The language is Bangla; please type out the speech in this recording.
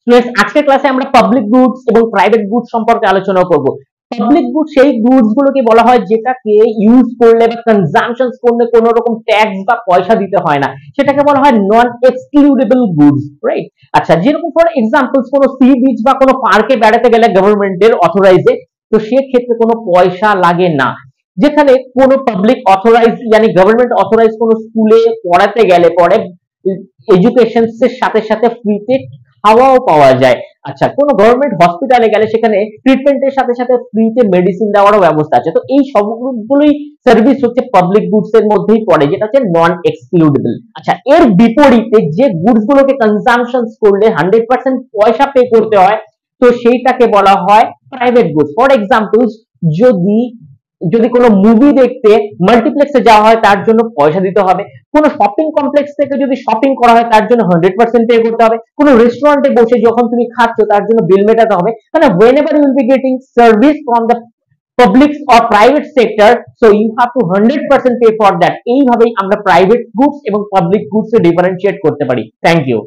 স্টুডেন্টস আজকের ক্লাসে আমরা পাবলিক গুডস এবং প্রাইভেট গুডস সম্পর্কে আলোচনা করব। পাবলিক গুডস সেই গুডস গুলোকে বলা হয় যেটাকে ইউজ করলে বা কনজাম্পশন করলে কোনো রকম ট্যাক্স বা পয়সা দিতে হয় না, সেটাকে বলা হয় নন এক্সক্লুডেবল গুডস, রাইট? আচ্ছা, যেরকম ফর এক্সাম্পল কোনো সি বিচ বা কোনো পার্কে বেড়াতে গেলে গভর্নমেন্টের অথরাইজে, তো সেক্ষেত্রে কোনো পয়সা লাগে না। যেখানে কোনো পাবলিক অথরাইজ মানে গভর্নমেন্ট অথরাইজ কোনো স্কুলে পড়াতে গেলে পরে এডুকেশন এর সাথে সাথে ফ্রিতে খাওয়াও পাওয়া যায়। আচ্ছা, কোনো গভর্নমেন্ট হসপিটালে গেলে সেখানে ট্রিটমেন্টের সাথে সাথে ফ্রিতে মেডিসিন দেওয়ারও ব্যবস্থা আছে। তো এই সবগুলোই সার্ভিস হচ্ছে পাবলিক গুডস এর মধ্যেই পড়ে, যেটা হচ্ছে নন এক্সক্লুডেবল। আচ্ছা, এর বিপরীতে যে গুডস গুলোকে কনজাম্পশন করলে 100% পয়সা পে করতে হয়, তো সেইটাকে বলা হয় প্রাইভেট গুডস। ফর এক্সাম্পল, যদি যদি কোনো মুভি দেখতে মাল্টিপ্লেক্সে যাওয়া হয় তার জন্য পয়সা দিতে হবে, কোনো শপিং কমপ্লেক্স থেকে যদি শপিং করা হয় তার জন্য 100% পে করতে হবে, কোনো রেস্টুরেন্টে বসে যখন তুমি খাচ্ছ তার জন্য বিল মেটাতে হবে। মানে whenever you will be getting service from the public or private sector, so you have to 100% pay for that। এইভাবেই আমরা প্রাইভেট গুডস এবং পাবলিক গুডস এ ডিফারেন্সিয়েট করতে পারি। Thank you.